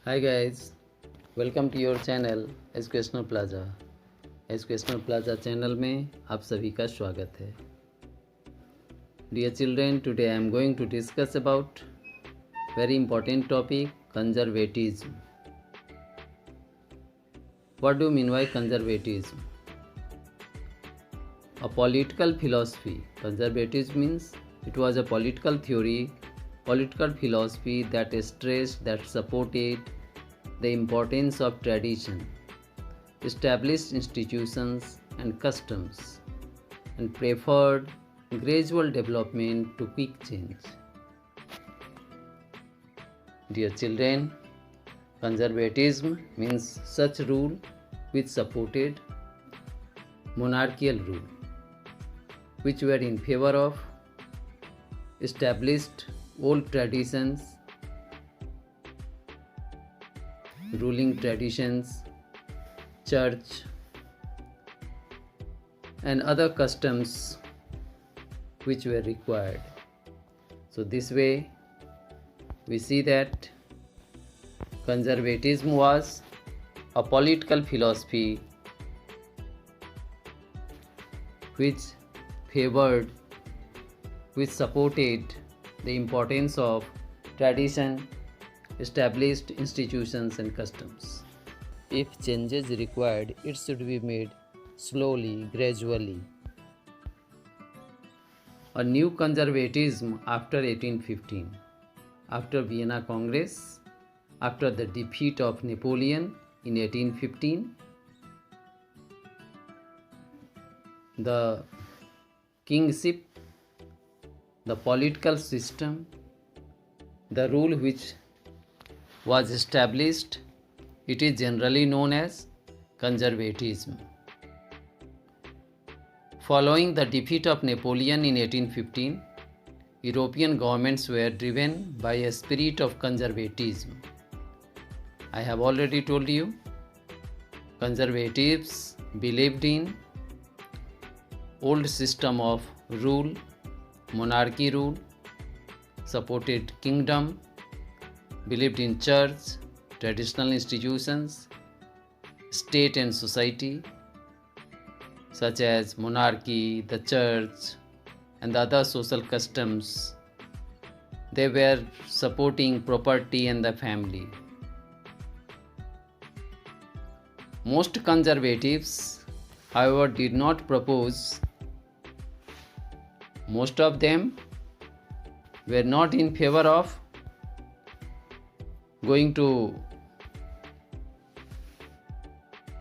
Hi guys, welcome to your channel educational plaza. Educational plaza channel में आप सभी का स्वागत है। Dear children, today I am going to discuss about very important topic, conservatism. What do you mean by conservatism? A political philosophy. Conservatism means it was a political theory, political philosophy that stressed, that supported the importance of tradition, established institutions and customs, and preferred gradual development to quick change. Dear children, conservatism means such rule which supported monarchical rule, which were in favor of established old traditions, ruling traditions, church, and other customs which were required. So this way we see that conservatism was a political philosophy which favored, which supported the importance of tradition, established institutions and customs. If changes required, it should be made slowly, gradually. A new conservatism after 1815, after Vienna Congress, after the defeat of Napoleon in 1815, the kingship, the political system, the rule which was established, it is generally known as conservatism. Following the defeat of Napoleon in 1815, European governments were driven by a spirit of conservatism. I have already told you, conservatives believed in old system of rule, monarchy rule, supported kingdom, believed in church, traditional institutions, state and society, such as monarchy, the church, and the other social customs. They were supporting property and the family. Most conservatives, however, did not propose. Most of them were not in favor of going to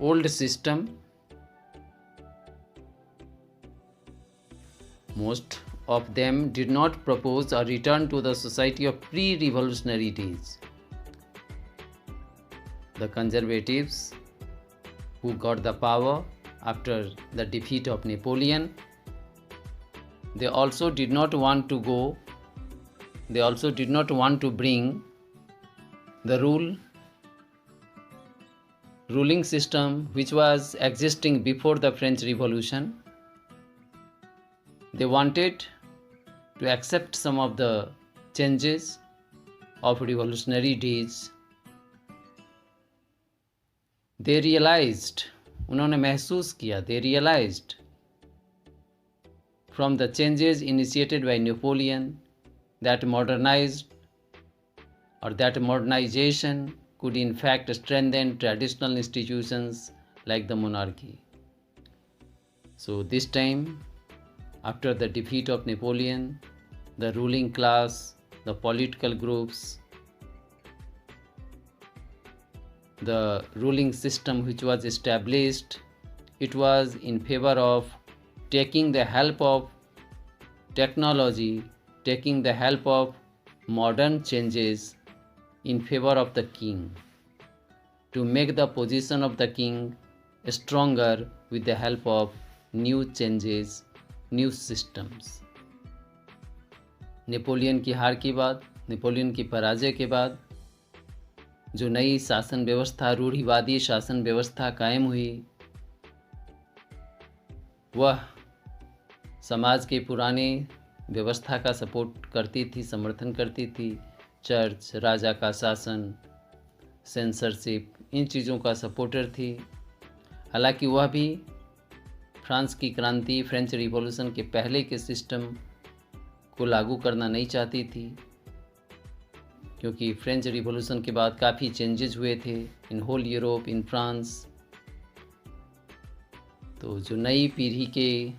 old system. Most of them did not propose a return to the society of pre-revolutionary days. The conservatives who got the power after the defeat of Napoleon, they also did not want to bring the ruling system which was existing before the French Revolution. They wanted to accept some of the changes of revolutionary days. They realized from the changes initiated by Napoleon that modernization could in fact strengthen traditional institutions like the monarchy. So this time, after the defeat of Napoleon, the ruling class, the political groups, the ruling system which was established, it was in favor of taking the help of technology, taking the help of modern changes in favor of the king, to make the position of the king stronger with the help of new changes, new systems. Napoleon की हार के बाद, Napoleon की पराजय के बाद जो नई शासन व्यवस्था, रूढ़िवादी शासन व्यवस्था कायम हुई, वह समाज के पुराने व्यवस्था का सपोर्ट करती थी, समर्थन करती थी। चर्च, राजा का शासन, सेंसरशिप, इन चीज़ों का सपोर्टर थी। हालांकि वह भी फ्रांस की क्रांति, फ्रेंच रिवॉल्यूशन के पहले के सिस्टम को लागू करना नहीं चाहती थी, क्योंकि फ्रेंच रिवॉल्यूशन के बाद काफ़ी चेंजेस हुए थे in whole Europe, in France. तो जो नई पीढ़ी के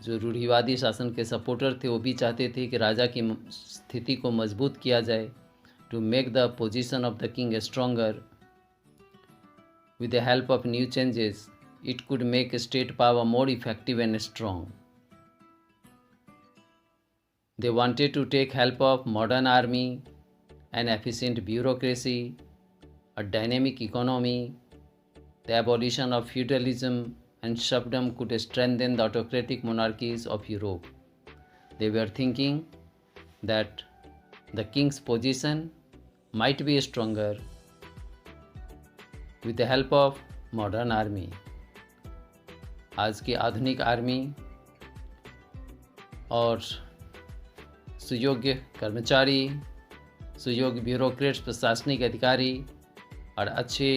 जो रूढ़िवादी शासन के सपोर्टर थे वो भी चाहते थे कि राजा की स्थिति को मजबूत किया जाए, to make the position of the king stronger. With the help of new changes it could make state power more effective and strong. They wanted to take help of modern army, an efficient bureaucracy, a dynamic economy. The abolition of feudalism and serfdom could strengthen the autocratic monarchies of Europe. They were thinking that the king's position might be stronger with the help of modern army. आज की आधुनिक army और सुयोग्य कर्मचारी, सुयोग्य bureaucrats, प्रशासनिक अधिकारी और अच्छे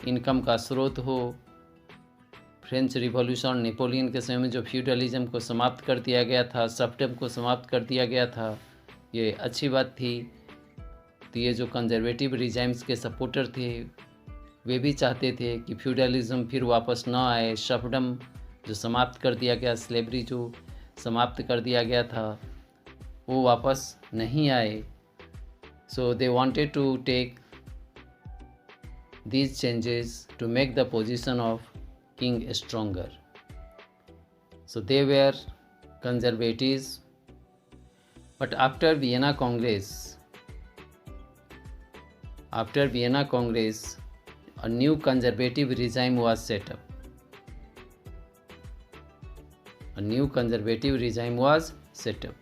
इनकम का स्रोत हो। फ्रेंच रिवॉल्यूशन, नेपोलियन के समय में जो फ्यूडलिज्म को समाप्त कर दिया गया था, सर्फडम को समाप्त कर दिया गया था, ये अच्छी बात थी। तो ये जो कंजर्वेटिव रिजाइम्स के सपोर्टर थे वे भी चाहते थे कि फ्यूडलिज्म फिर वापस न आए, सर्फडम जो समाप्त कर दिया गया, स्लेवरी जो समाप्त कर दिया गया था वो वापस नहीं आए। So they wanted to take these changes to make the position of king stronger. So they were conservatives. But after Vienna Congress, a new conservative regime was set up. A new conservative regime was set up.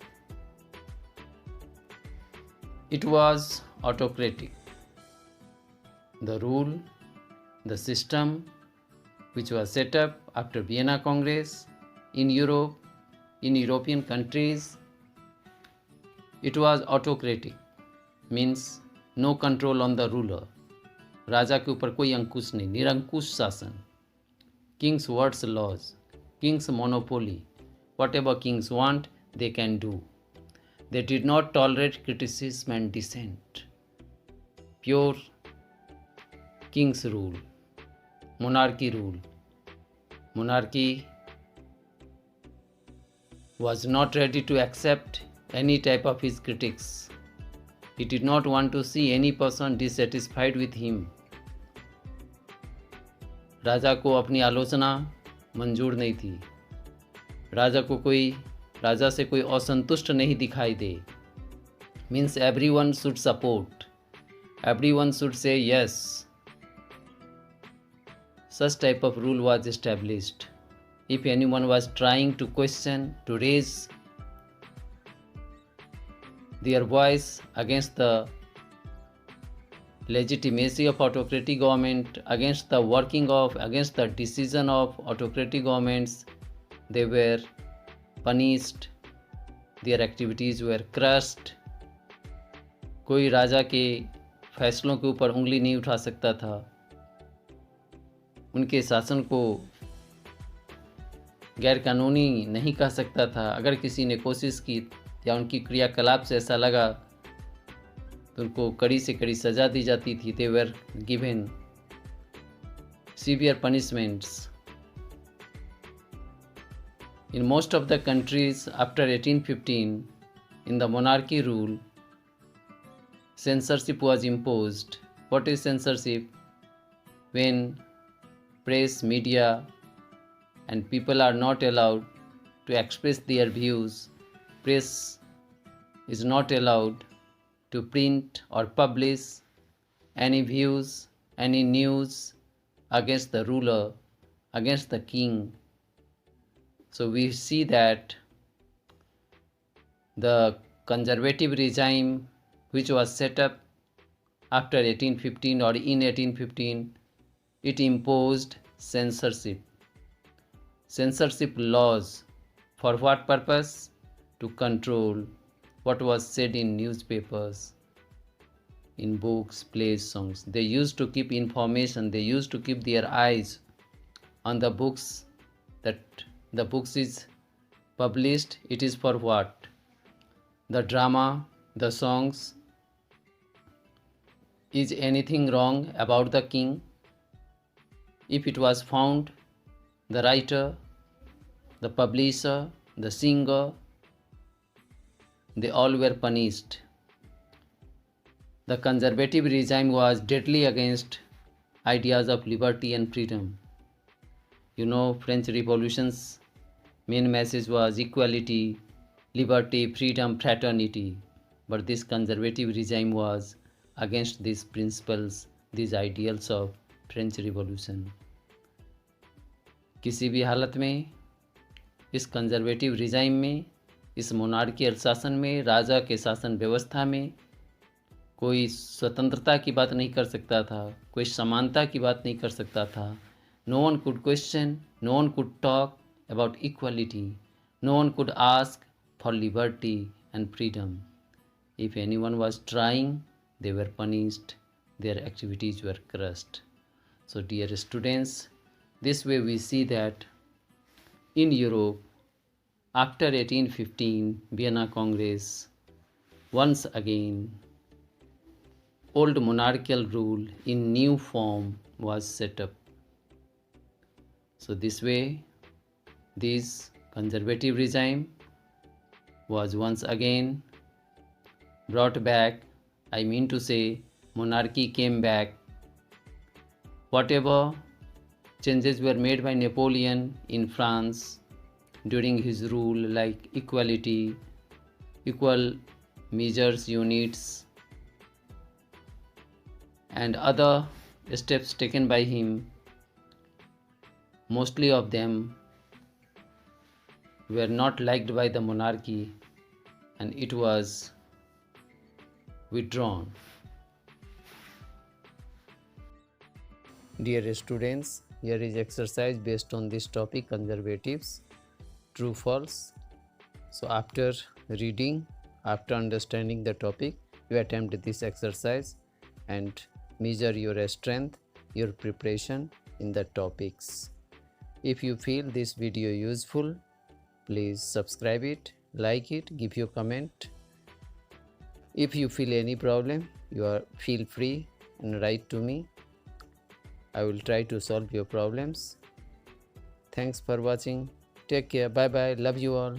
It was autocratic. The rule, the system which was set up after Vienna Congress in Europe, in European countries, it was autocratic, means no control on the ruler. राजा के ऊपर कोई अंकुश नहीं, निरंकुश शासन। King's words laws, King's monopoly, whatever kings want they can do. They did not tolerate criticism and dissent. Pure King's rule, monarchy rule. Monarchy was not ready to accept any type of his critics. He did not want to see any person dissatisfied with him. राजा को अपनी आलोचना मंजूर नहीं थी। राजा से कोई असंतुष्ट नहीं दिखाई दे। Means everyone should support. Everyone should say yes. Such type of rule was established. If anyone was trying to question, to raise their voice against the legitimacy of autocratic government, against the decision of autocratic governments, they were punished, their activities were crushed. कोई राजा के फैसलों के ऊपर उंगली नहीं उठा सकता था, उनके शासन को गैर कानूनी नहीं कह सकता था। अगर किसी ने कोशिश की या उनकी क्रियाकलाप से ऐसा लगा तो उनको कड़ी से कड़ी सज़ा दी जाती थी। They were given severe punishments. In most of the countries after 1815 in the monarchy rule censorship was imposed. What is censorship? When press, media and people are not allowed to express their views. Press is not allowed to print or publish any views, any news against the ruler, against the king. So we see that the conservative regime which was set up after 1815 or in 1815, it imposed censorship. Censorship laws. For what purpose? To control what was said in newspapers, in books, plays, songs. They used to keep information, they used to keep their eyes on the books, that the books is published. It is for what? The drama, the songs. Is anything wrong about the king? If it was found, the writer, the publisher, the singer, they all were punished. The conservative regime was deadly against ideas of liberty and freedom. You know, French Revolution's main message was equality, liberty, freedom, fraternity. But this conservative regime was against these principles, these ideals of French Revolution. किसी भी हालत में इस conservative regime में, इस monarchial शासन में, राजा के शासन व्यवस्था में कोई स्वतंत्रता की बात नहीं कर सकता था, कोई समानता की बात नहीं कर सकता था. No one could question, no one could talk about equality, no one could ask for liberty and freedom. If anyone was trying, they were punished, their activities were crushed. So dear students, this way we see that in Europe, after 1815 Vienna Congress, once again old monarchical rule in new form was set up. So this way this conservative regime was once again brought back. I mean to say, monarchy came back. Whatever changes were made by Napoleon in France during his rule, like equality, equal measures units, and other steps taken by him, mostly of them were not liked by the monarchy, and it was withdrawn. Dear students, here is exercise based on this topic, conservatives, true false. So after reading, after understanding the topic, you attempt this exercise and measure your strength, your preparation in the topics. If you feel this video useful, please subscribe it, like it, give your comment. If you feel any problem, feel free and write to me. I will try to solve your problems. Thanks for watching. Take care. Bye bye. Love you all.